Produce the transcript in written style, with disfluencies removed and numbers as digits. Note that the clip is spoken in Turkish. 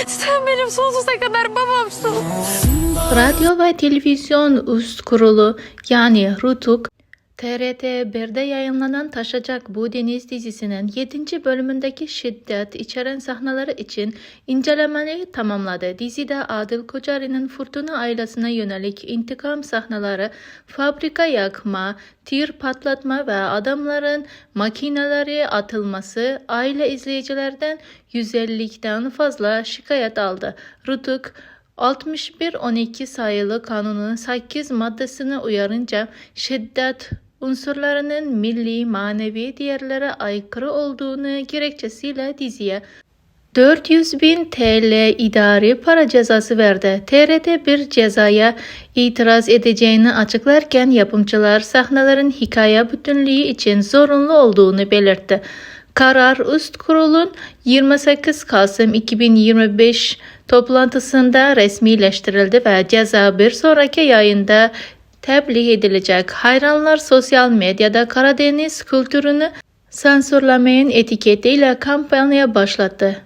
Sen benim sonsuza kadar babamsın. Radyo ve Televizyon Üst Kurulu yani RTÜK, TRT1'de yayınlanan Taşacak Bu Deniz dizisinin 7. bölümündeki şiddet içeren sahneleri için incelemeyi tamamladı. Dizide Adil Kocaeli'nin Fırtına ailesine yönelik intikam sahneleri, fabrika yakma, tir patlatma ve adamların makineleri atılması aile izleyicilerden 150'den fazla şikayet aldı. RTÜK 61-12 sayılı kanunun 8 maddesine uyarınca şiddet unsurlarının milli manevi değerlere aykırı olduğunu gerekçesiyle diziye 400.000 TL idari para cezası verdi. TRT bir cezaya itiraz edeceğini açıklarken yapımcılar sahnelerin hikaye bütünlüğü için zorunlu olduğunu belirtti. Karar Üst Kurul'un 28 Kasım 2025 toplantısında resmileştirildi ve ceza bir sonraki yayında tebliğ edilecek. Hayranlar sosyal medyada Karadeniz kültürünü sansürlemeyin etiketiyle kampanya başlattı.